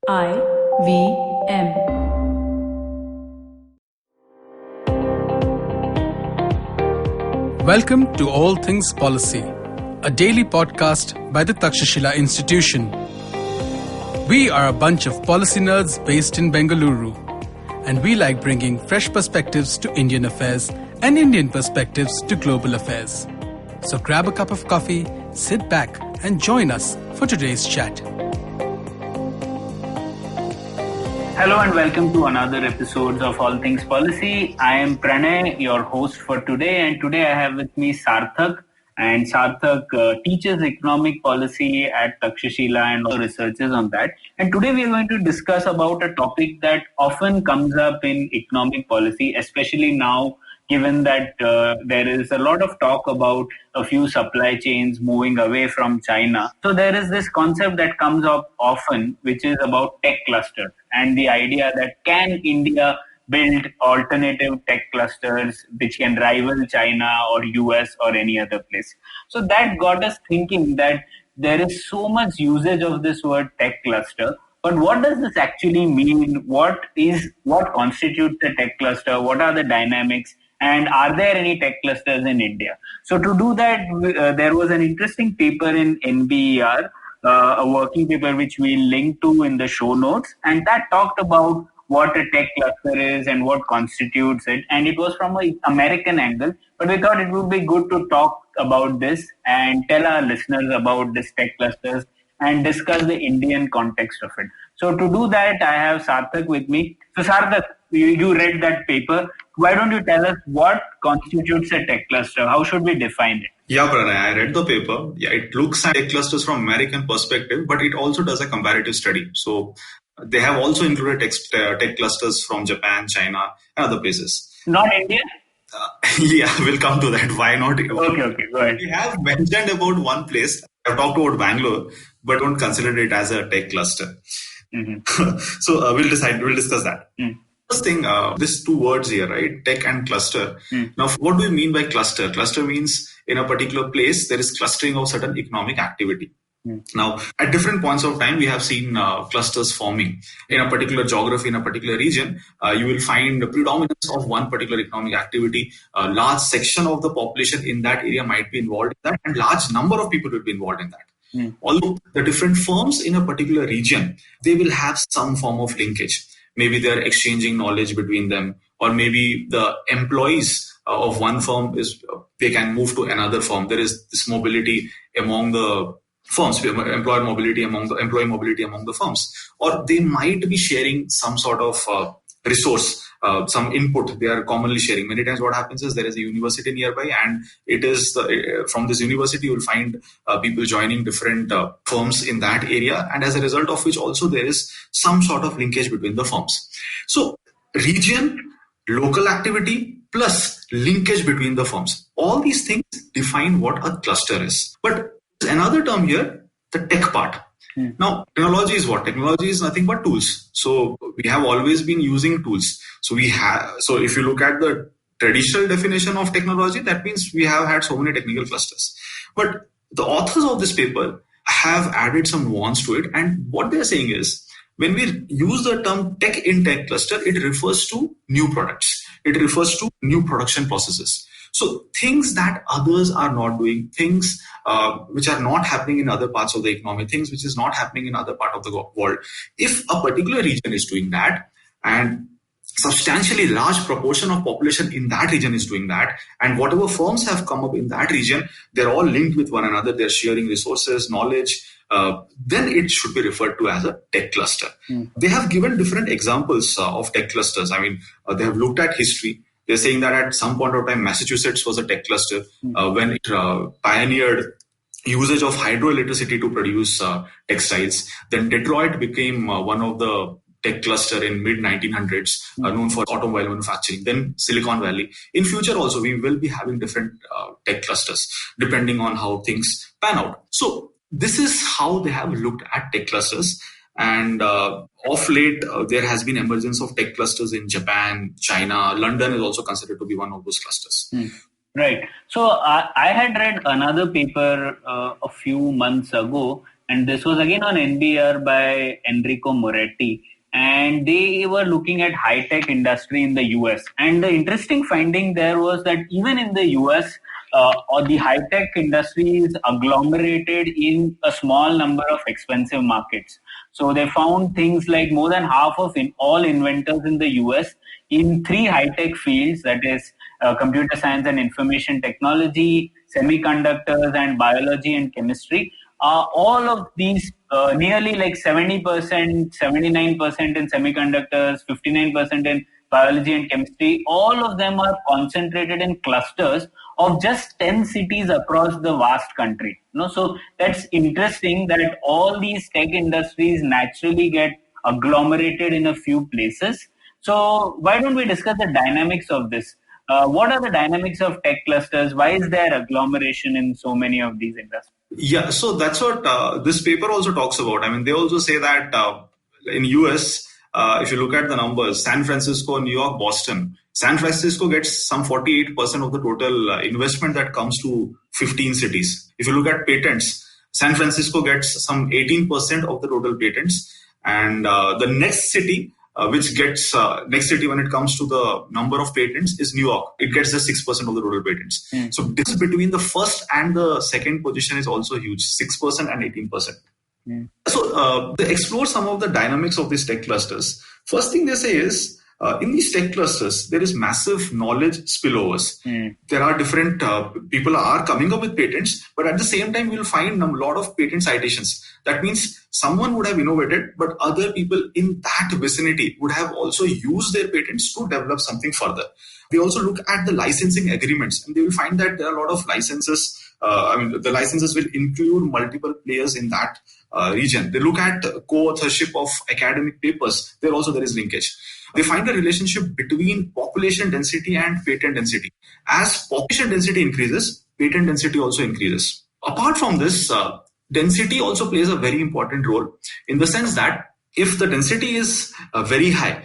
IVM. Welcome to All Things Policy, a daily podcast by the Takshashila Institution. We are a bunch of policy nerds based in Bengaluru, and we like bringing fresh perspectives to Indian affairs and Indian perspectives to global affairs. So grab a cup of coffee, sit back, and join us for today's chat. Hello and welcome to another episode of All Things Policy. I am Pranay, your host for today, and today I have with me Sarthak. And Sarthak teaches economic policy at Takshashila and also researches on that. And today we are going to discuss about a topic that often comes up in economic policy, especially now, given that there is a lot of talk about a few supply chains moving away from China. So there is this concept that comes up often, which is about tech clusters and the idea that can India build alternative tech clusters which can rival China or US or any other place. So that got us thinking that there is so much usage of this word tech cluster. But what does this actually mean? What constitutes a tech cluster? What are the dynamics? And are there any tech clusters in India? So to do that, there was an interesting paper in NBER, a working paper which we link to in the show notes. And that talked about what a tech cluster is and what constitutes it. And it was from an American angle. But we thought it would be good to talk about this and tell our listeners about this tech clusters and discuss the Indian context of it. So to do that, I have Sarthak with me. So Sarthak, you read that paper. Why don't you tell us what constitutes a tech cluster? How should we define it? Yeah, Pranay, I read the paper. Yeah, it looks at tech clusters from American perspective, but it also does a comparative study. So they have also included tech clusters from Japan, China, and other places. Not India? Yeah, we'll come to that. Why not? Okay, go ahead. We have mentioned about one place. I've talked about Bangalore, but don't consider it as a tech cluster. Mm-hmm. So we'll discuss that. First thing, these two words here, right? Tech and cluster. Now, what do we mean by cluster? Cluster means in a particular place, there is clustering of certain economic activity. Now, at different points of time, we have seen clusters forming. In a particular geography, in a particular region, you will find the predominance of one particular economic activity. A large section of the population in that area might be involved in that, and large number of people will be involved in that. Although the different firms in a particular region, they will have some form of linkage. Maybe they're exchanging knowledge between them, or maybe the employees of one firm they can move to another firm. There is this mobility among the firms, employee mobility among the firms, or they might be sharing some sort of resource, some input they are commonly sharing. Many times what happens is there is a university nearby, and it is from this university you will find people joining different firms in that area, and as a result of which also there is some sort of linkage between the firms. So region, local activity plus linkage between the firms, all these things define what a cluster is. But there's another term here, the tech part. Now, technology is what? Technology is nothing but tools. So we have always been using tools. So if you look at the traditional definition of technology, that means we have had so many technical clusters. But the authors of this paper have added some nuance to it. And what they're saying is, when we use the term tech in tech cluster, it refers to new products. It refers to new production processes. So things that others are not doing, things which are not happening in other parts of the economy, things which is not happening in other part of the world. If a particular region is doing that, and substantially large proportion of population in that region is doing that, and whatever firms have come up in that region, they're all linked with one another, they're sharing resources, knowledge, then it should be referred to as a tech cluster. They have given different examples of tech clusters. I mean, they have looked at history. They're saying that at some point of time, Massachusetts was a tech cluster when it pioneered usage of hydroelectricity to produce textiles. Then Detroit became one of the tech cluster in mid-1900s, known for automobile manufacturing. Then Silicon Valley. In future also, we will be having different tech clusters depending on how things pan out. So this is how they have looked at tech clusters. And of late, there has been emergence of tech clusters in Japan, China. London is also considered to be one of those clusters. Right. So I had read another paper a few months ago And this was again on NBR by Enrico Moretti. And they were looking at high-tech industry in the US. And the interesting finding there was that even in the US, or the high-tech industry is agglomerated in a small number of expensive markets. So they found things like more than half of all inventors in the US in 3 high-tech fields, that is computer science and information technology, semiconductors, and biology and chemistry. All of these, nearly like 70%, 79% in semiconductors, 59% in biology and chemistry, all of them are concentrated in clusters of just 10 cities across the vast country. So that's interesting that all these tech industries naturally get agglomerated in a few places. So why don't we discuss the dynamics of this? What are the dynamics of tech clusters? Why is there agglomeration in so many of these industries? Yeah, so that's what this paper also talks about. I mean, they also say that in US, if you look at the numbers, San Francisco, New York, Boston, San Francisco gets some 48% of the total investment that comes to 15 cities. If you look at patents, San Francisco gets some 18% of the total patents. And the next city, which gets next city when it comes to the number of patents is New York. It gets just 6% of the total patents. So this between the first and the second position is also huge, 6% and 18%. So they explore some of the dynamics of these tech clusters. First thing they say is, in these tech clusters, there is massive knowledge spillovers. There are different people are coming up with patents, but at the same time, we'll find a lot of patent citations. That means someone would have innovated, but other people in that vicinity would have also used their patents to develop something further. They also look at the licensing agreements, and they will find that there are a lot of licenses. The licenses will include multiple players in that region. They look at co-authorship of academic papers. There is linkage. They find a relationship between population density and patent density. As population density increases, patent density also increases. Apart from this, density also plays a very important role in the sense that if the density is very high,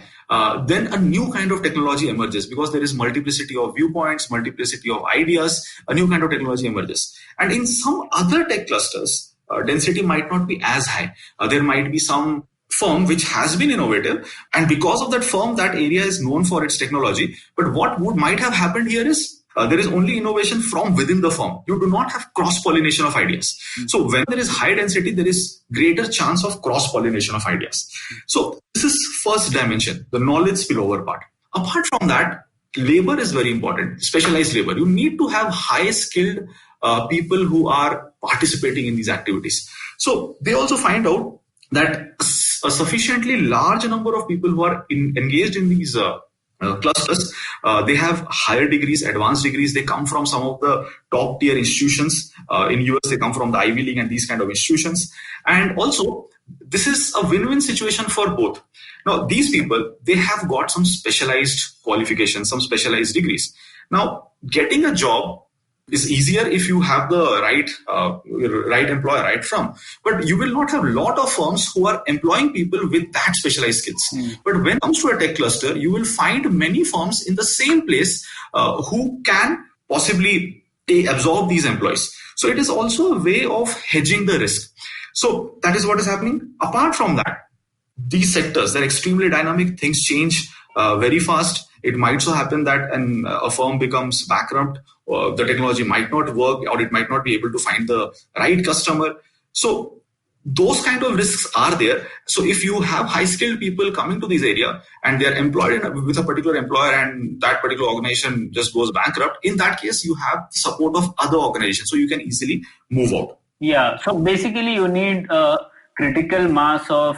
then a new kind of technology emerges because there is multiplicity of viewpoints, multiplicity of ideas, a new kind of technology emerges. And in some other tech clusters, density might not be as high. There might be some firm which has been innovative, and because of that firm, that area is known for its technology. But what might have happened here is there is only innovation from within the firm. You do not have cross-pollination of ideas. So when there is high density, there is greater chance of cross-pollination of ideas. So this is first dimension, the knowledge spillover part. Apart from that, labor is very important, specialized labor. You need to have high-skilled people who are participating in these activities. So they also find out that a sufficiently large number of people who are engaged in these clusters, they have higher degrees, advanced degrees. They come from some of the top tier institutions. In US, they come from the Ivy League and these kind of institutions. And also, this is a win-win situation for both. Now, these people, they have got some specialized qualifications, some specialized degrees. Now, getting a job is easier if you have the right employer right from. But you will not have a lot of firms who are employing people with that specialized skills. But when it comes to a tech cluster, you will find many firms in the same place who can possibly absorb these employees. So it is also a way of hedging the risk. So that is what is happening. Apart from that, these sectors, they're extremely dynamic. Things change very fast. It might so happen that a firm becomes bankrupt, or the technology might not work, or it might not be able to find the right customer. So those kind of risks are there. So if you have high-skilled people coming to this area and they're employed with a particular employer and that particular organization just goes bankrupt, in that case, you have the support of other organizations. So you can easily move out. Yeah. So basically, you need a critical mass of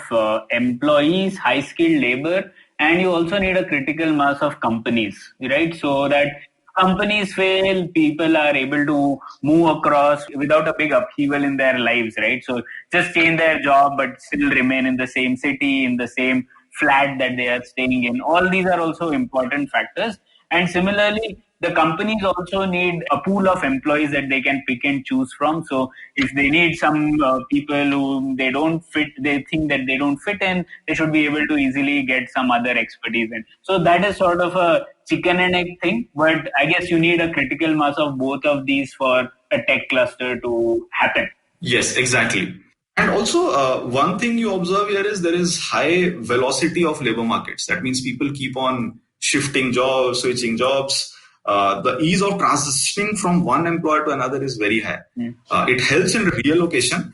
employees, high-skilled labor, and you also need a critical mass of companies, right? So that companies fail, people are able to move across without a big upheaval in their lives, right? So just change their job, but still remain in the same city, in the same flat that they are staying in. All these are also important factors. And similarly, the companies also need a pool of employees that they can pick and choose from. So if they need some people who they think that they don't fit in, they should be able to easily get some other expertise in. So that is sort of a chicken and egg thing. But I guess you need a critical mass of both of these for a tech cluster to happen. Yes, exactly. And also, one thing you observe here is there is high velocity of labor markets. That means people keep on shifting jobs, switching jobs. The ease of transitioning from one employer to another is very high. It helps in reallocation.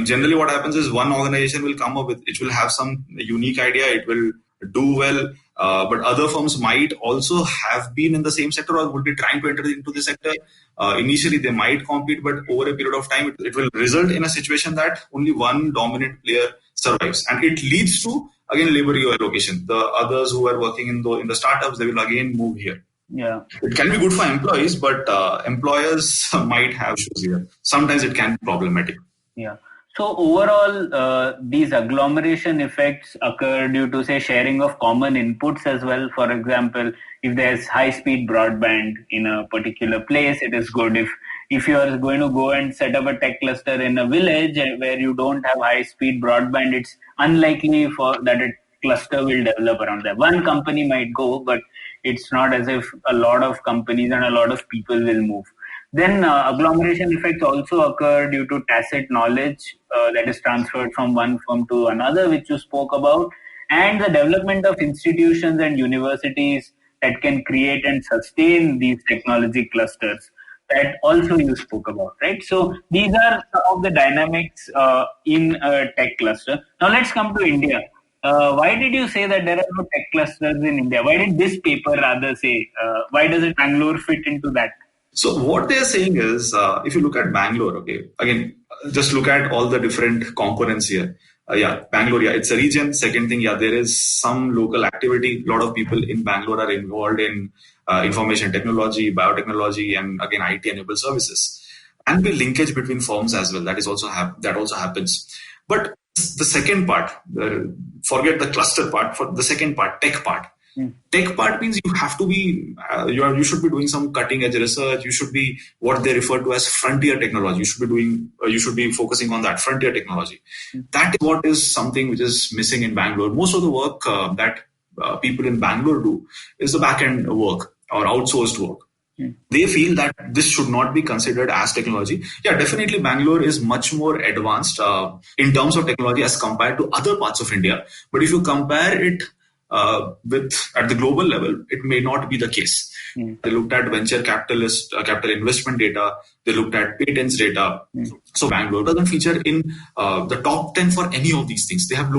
Generally what happens is one organization will come up with, it will have some unique idea, it will do well, but other firms might also have been in the same sector or would be trying to enter into the sector. Initially, they might compete, but over a period of time, it will result in a situation that only one dominant player survives. And it leads to, again, labor reallocation. The others who are working in the startups, they will again move here. Yeah, it can be good for employees, but employers might have issues here. Sometimes it can be problematic. Yeah. So overall, these agglomeration effects occur due to, say, sharing of common inputs as well. For example, if there's high-speed broadband in a particular place, it is good. If you are going to go and set up a tech cluster in a village where you don't have high-speed broadband, it's unlikely that a cluster will develop around there. One company might go, but it's not as if a lot of companies and a lot of people will move. Then agglomeration effects also occur due to tacit knowledge that is transferred from one firm to another, which you spoke about, and the development of institutions and universities that can create and sustain these technology clusters that also you spoke about, right? So these are some of the dynamics in a tech cluster. Now let's come to India. Why did you say that there are no tech clusters in India? Why did this paper rather say, why doesn't Bangalore fit into that? So what they're saying is, if you look at Bangalore, okay, again, just look at all the different components here. Bangalore, it's a region. Second thing, there is some local activity. A lot of people in Bangalore are involved in information technology, biotechnology, and again, IT-enabled services. And the linkage between firms as well. That also happens. But the second part, forget the cluster part. For the second part, tech part. Tech part means you have to be, you should be doing some cutting edge research. You should be what they refer to as frontier technology. You should be focusing on that frontier technology. That is what is something which is missing in Bangalore. Most of the work that people in Bangalore do is the back end work or outsourced work. They feel that this should not be considered as technology. Yeah, definitely Bangalore is much more advanced in terms of technology as compared to other parts of India. But if you compare it at the global level, it may not be the case. They looked at venture capital investment data. They looked at patents data. So Bangalore doesn't feature in the top 10 for any of these things. They have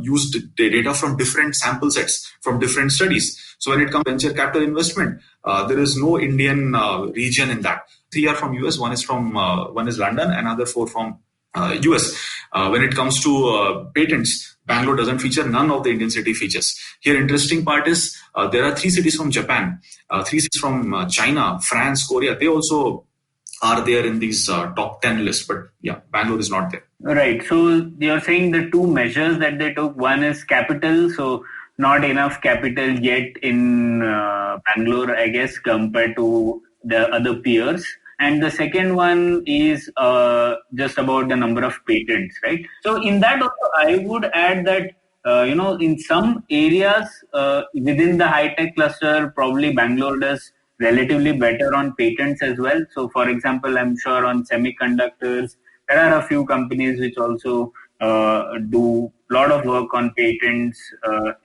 used the data from different sample sets from different studies. So when it comes to venture capital investment, there is no Indian region in that. 3 are from US, one is London, another 4 from US. When it comes to patents, Bangalore doesn't feature none of the Indian city features. Here, interesting part is there are 3 cities from Japan, 3 cities from China, France, Korea. They also are there in these top 10 lists, but Bangalore is not there. Right. So you're saying the 2 measures that they took, one is capital. So not enough capital yet in Bangalore, I guess, compared to the other peers. And the second one is just about the number of patents, right? So in that also, I would add that, in some areas within the high-tech cluster, probably Bangalore does relatively better on patents as well. So for example, I'm sure on semiconductors, there are a few companies which also do a lot of work on patents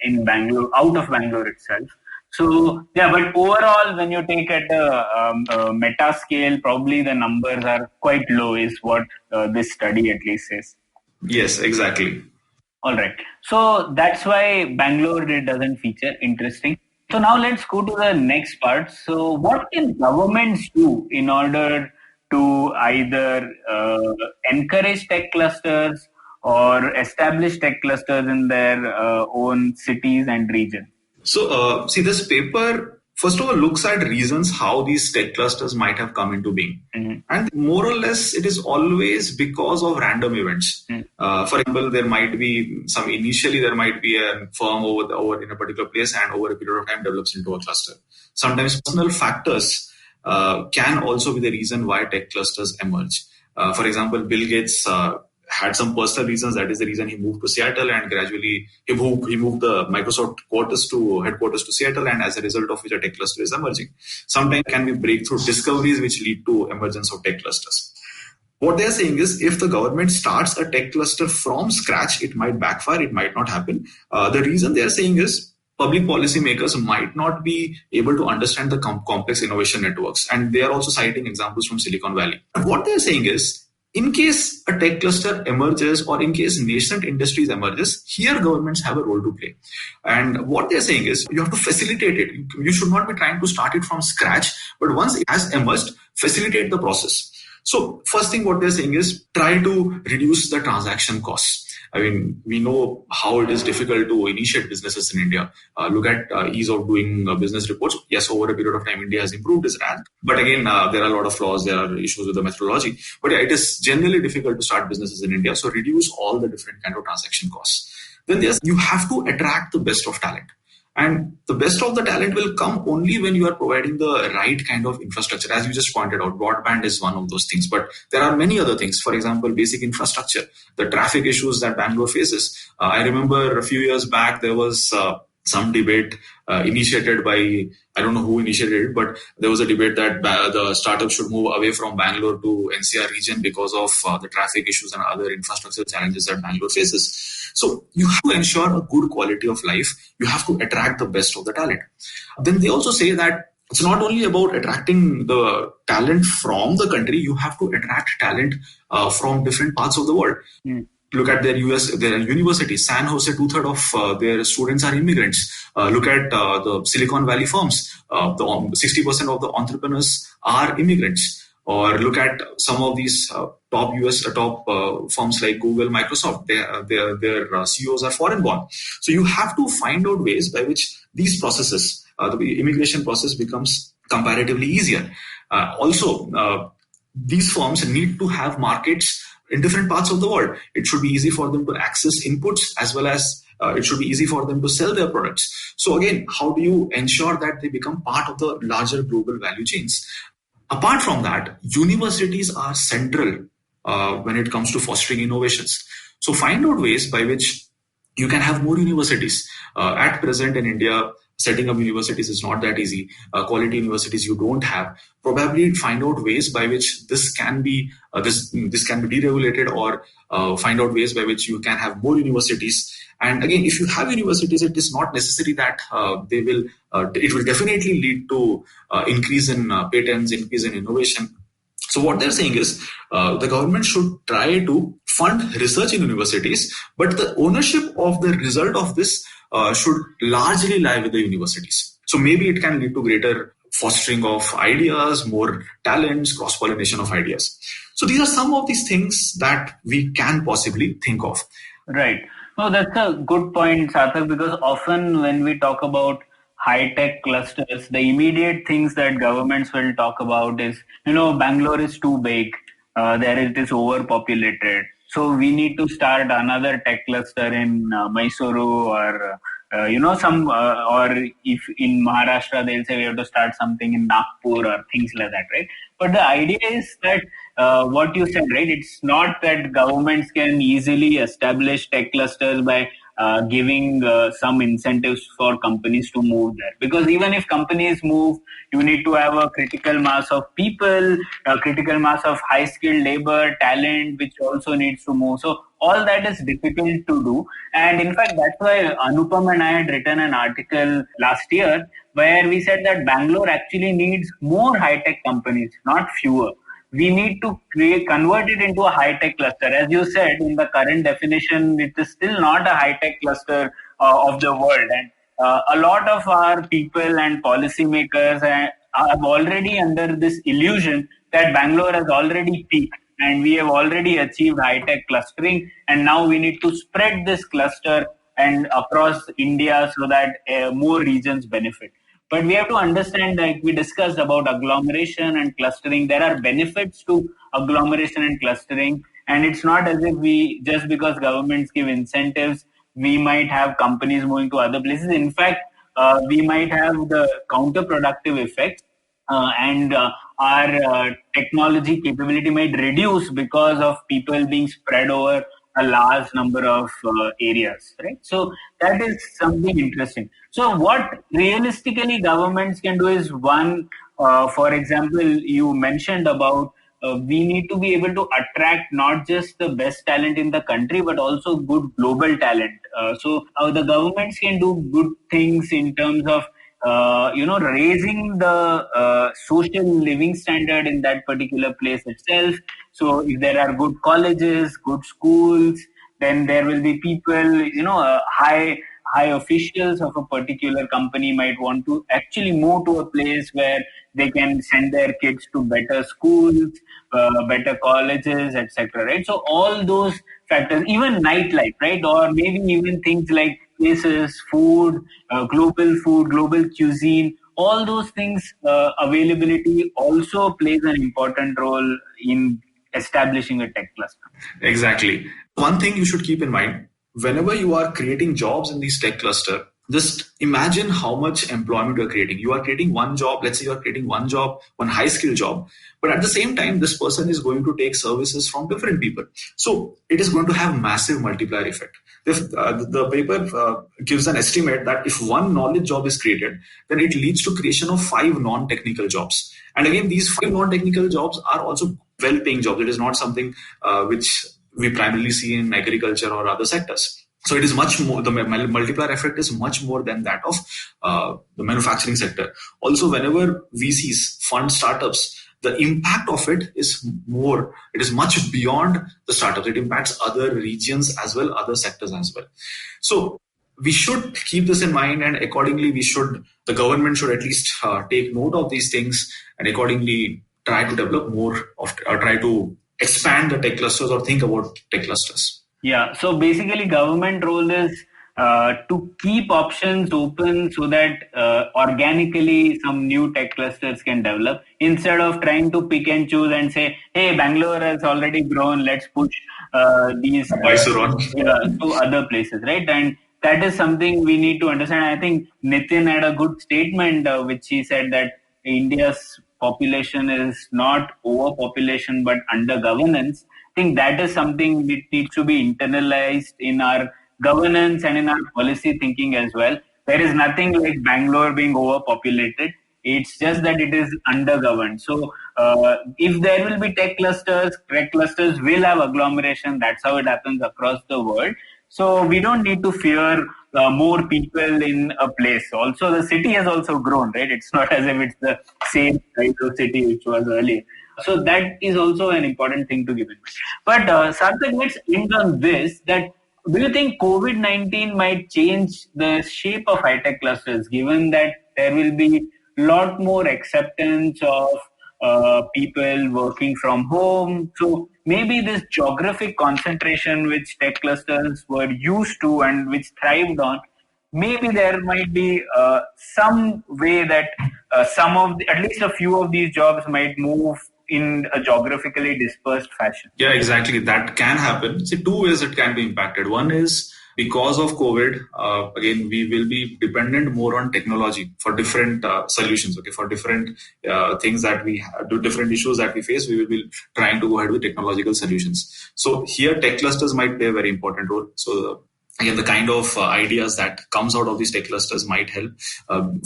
in Bangalore, out of Bangalore itself. So, but overall, when you take at a meta scale, probably the numbers are quite low, is what this study at least says. Yes, exactly. All right. So, that's why Bangalore doesn't feature. Interesting. So, now let's go to the next part. So, what can governments do in order to either encourage tech clusters or establish tech clusters in their own cities and regions? So, this paper, first of all, looks at reasons how these tech clusters might have come into being. And more or less, it is always because of random events. For example, there might be a firm over in a particular place and over a period of time develops into a cluster. Sometimes personal factors can also be the reason why tech clusters emerge. For example, Bill Gates had some personal reasons. That is the reason he moved to Seattle, and gradually he moved the Microsoft headquarters to Seattle, and as a result of which a tech cluster is emerging. Sometimes can be breakthrough discoveries which lead to emergence of tech clusters. What they're saying is if the government starts a tech cluster from scratch, it might backfire, it might not happen. The reason they're saying is public policy makers might not be able to understand the complex innovation networks. And they are also citing examples from Silicon Valley. And what they're saying is, in case a tech cluster emerges or in case nascent industries emerges, here governments have a role to play. And what they're saying is you have to facilitate it. You should not be trying to start it from scratch, but once it has emerged, facilitate the process. So first thing what they're saying is try to reduce the transaction costs. I mean, we know how it is difficult to initiate businesses in India. Look at ease of doing business reports. Yes, over a period of time, India has improved its rank. But again, there are a lot of flaws. There are issues with the methodology. But yeah, it is generally difficult to start businesses in India. So reduce all the different kind of transaction costs. Then you have to attract the best of talent. And the best of the talent will come only when you are providing the right kind of infrastructure. As you just pointed out, broadband is one of those things. But there are many other things. For example, basic infrastructure, the traffic issues that Bangalore faces. I remember a few years back, there was some debate initiated by, I don't know who initiated it, but there was a debate that the startups should move away from Bangalore to NCR region because of the traffic issues and other infrastructure challenges that Bangalore faces. So you have to ensure a good quality of life. You have to attract the best of the talent. Then they also say that it's not only about attracting the talent from the country, you have to attract talent from different parts of the world. Look at their universities. San Jose, 2/3 of their students are immigrants. Look at the Silicon Valley firms. 60% of the entrepreneurs are immigrants. Or look at some of these top firms like Google, Microsoft. Their CEOs are foreign born. So you have to find out ways by which these processes, the immigration process, becomes comparatively easier. These firms need to have markets in different parts of the world. It should be easy for them to access inputs as well as it should be easy for them to sell their products. So again, how do you ensure that they become part of the larger global value chains? Apart from that, universities are central when it comes to fostering innovations. So find out ways by which you can have more universities. At present in India, setting up universities is not that easy. Quality universities you don't have. Probably find out ways by which this can be deregulated, or find out ways by which you can have more universities. And again, if you have universities, it is not necessary that it will definitely lead to increase in patents, increase in innovation. So what they're saying is the government should try to fund research in universities, but the ownership of the result of this should largely lie with the universities. So maybe it can lead to greater fostering of ideas, more talents, cross-pollination of ideas. So these are some of these things that we can possibly think of. Right. No, that's a good point, Sarthak, because often when we talk about high-tech clusters, the immediate things that governments will talk about is, Bangalore is too big, there it is overpopulated. So we need to start another tech cluster in Mysuru or, or if in Maharashtra, they'll say we have to start something in Nagpur or things like that, right? But the idea is that what you said, right? It's not that governments can easily establish tech clusters by giving some incentives for companies to move there. Because even if companies move, you need to have a critical mass of people, a critical mass of high-skilled labor, talent, which also needs to move. So all that is difficult to do. And in fact, that's why Anupam and I had written an article last year where we said that Bangalore actually needs more high-tech companies, not fewer. We need to convert it into a high-tech cluster. As you said, in the current definition, it is still not a high-tech cluster of the world. And a lot of our people and policymakers are already under this illusion that Bangalore has already peaked and we have already achieved high-tech clustering. And now we need to spread this cluster and across India so that more regions benefit. But we have to understand that we discussed about agglomeration and clustering. There are benefits to agglomeration and clustering. And it's not as if just because governments give incentives, we might have companies moving to other places. In fact, we might have the counterproductive effect and our technology capability might reduce because of people being spread over a large number of areas, right? So that is something interesting. So what realistically governments can do is one, for example, you mentioned about we need to be able to attract not just the best talent in the country, but also good global talent. So the governments can do good things in terms of raising the social living standard in that particular place itself. So if there are good colleges, good schools, then there will be people, high officials of a particular company might want to actually move to a place where they can send their kids to better schools, better colleges, etc. Right? So all those factors, even nightlife, right? Or maybe even things like places, food, global cuisine, all those things, availability also plays an important role in establishing a tech cluster. Exactly. One thing you should keep in mind, whenever you are creating jobs in these tech cluster, just imagine how much employment you're creating. You are creating one job, let's say you're creating one job, one high skill job, but at the same time, this person is going to take services from different people. So it is going to have massive multiplier effect. If the paper gives an estimate that if one knowledge job is created, then it leads to creation of 5 non-technical jobs. And again, these 5 non-technical jobs are also well-paying jobs. It is not something which we primarily see in agriculture or other sectors. So it is much more, the multiplier effect is much more than that of the manufacturing sector. Also, whenever VCs fund startups, the impact of it is more, it is much beyond the startups. It impacts other regions as well, other sectors as well. So we should keep this in mind, and accordingly, the government should at least take note of these things and accordingly try to develop more of, or try to expand the tech clusters or think about tech clusters. Yeah, so basically government role is to keep options open so that organically some new tech clusters can develop, instead of trying to pick and choose and say, hey, Bangalore has already grown, let's push these to other places, right? And that is something we need to understand. I think Nitin had a good statement which he said that India's population is not overpopulation but under governance. I think that is something that needs to be internalized in our governance and in our policy thinking as well. There is nothing like Bangalore being overpopulated. It's just that it is undergoverned. So if there will be tech clusters will have agglomeration. That's how it happens across the world. So we don't need to fear more people in a place. Also, the city has also grown, right? It's not as if it's the same size of city which was earlier. So that is also an important thing to keep in mind. But Sarthak, let's end on this, that do you think COVID-19 might change the shape of high-tech clusters, given that there will be a lot more acceptance of people working from home? So maybe this geographic concentration which tech clusters were used to and which thrived on, maybe there might be some way that at least a few of these jobs might move in a geographically dispersed fashion. Yeah, exactly. That can happen. See, 2 ways it can be impacted. One is because of COVID, again, we will be dependent more on technology for different solutions. Okay, for different things that we do, different issues that we face, we will be trying to go ahead with technological solutions. So here, tech clusters might play a very important role. So again, the kind of ideas that comes out of these tech clusters might help.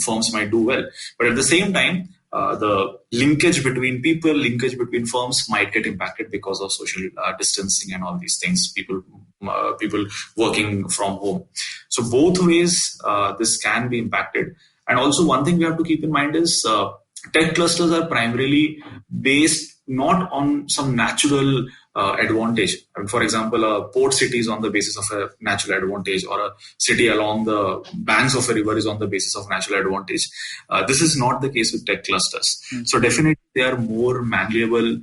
Firms might do well, but at the same time, the linkage between people, linkage between firms might get impacted because of social distancing and all these things, people working from home. So both ways, this can be impacted. And also one thing we have to keep in mind is tech clusters are primarily based not on some natural advantage. I mean, for example, a port city is on the basis of a natural advantage, or a city along the banks of a river is on the basis of natural advantage. This is not the case with tech clusters. So definitely they are more malleable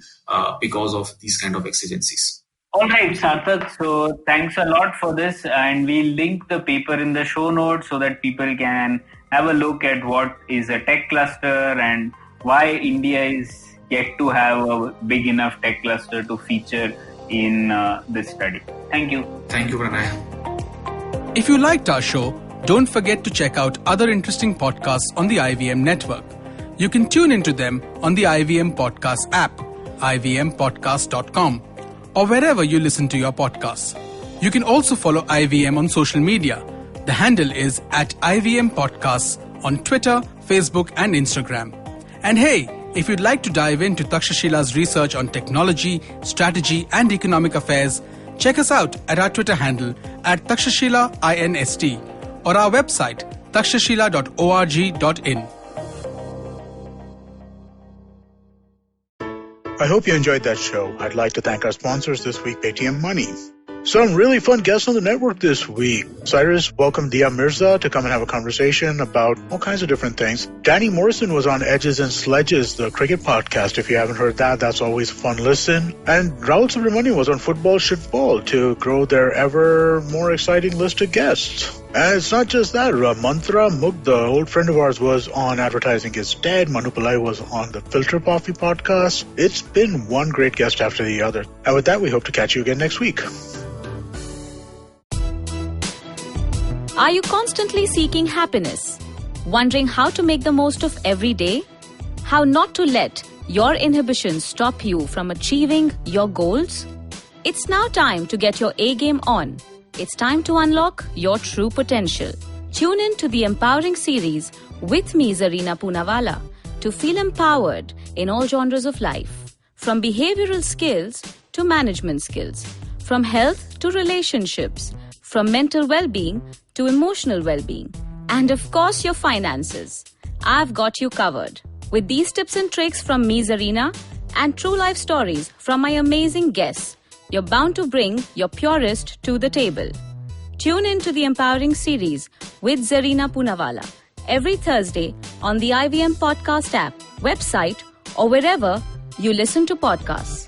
because of these kind of exigencies. All right, Sarthak. So thanks a lot for this. And we'll link the paper in the show notes so that people can have a look at what is a tech cluster and why India is yet to have a big enough tech cluster to feature in this study. Thank you. Thank you, Pranay. If you liked our show, don't forget to check out other interesting podcasts on the IVM network. You can tune into them on the IVM Podcast app, ivmpodcast.com, or wherever you listen to your podcasts. You can also follow IVM on social media. The handle is @IVM Podcasts on Twitter, Facebook, and Instagram. And hey, If you'd like to dive into Takshashila's research on technology, strategy, and economic affairs, check us out at our Twitter handle at TakshashilaINST or our website takshashila.org.in. I hope you enjoyed that show. I'd like to thank our sponsors this week, Paytm Money. Some really fun guests on the network this week. Cyrus welcomed Dia Mirza to come and have a conversation about all kinds of different things. Danny Morrison was on Edges and Sledges, the cricket podcast. If you haven't heard that, that's always a fun listen. And Rahul Subramanian was on Football Should Fall to grow their ever more exciting list of guests. And it's not just that. Mantra Mugdha, old friend of ours, was on Advertising is Dead. Manu Pillai was on the Filter Coffee podcast. It's been one great guest after the other. And with that, we hope to catch you again next week. Are you constantly seeking happiness? Wondering how to make the most of every day? How not to let your inhibitions stop you from achieving your goals? It's now time to get your A-game on. It's time to unlock your true potential. Tune in to the Empowering series with me, Zarina Poonawalla, to feel empowered in all genres of life. From behavioral skills to management skills. From health to relationships. From mental well-being to emotional well-being. And of course, your finances. I've got you covered. With these tips and tricks from me, Zarina, and true life stories from my amazing guests, you're bound to bring your purest to the table. Tune in to the Empowering series with Zarina Poonawalla every Thursday on the IVM Podcast app, website, or wherever you listen to podcasts.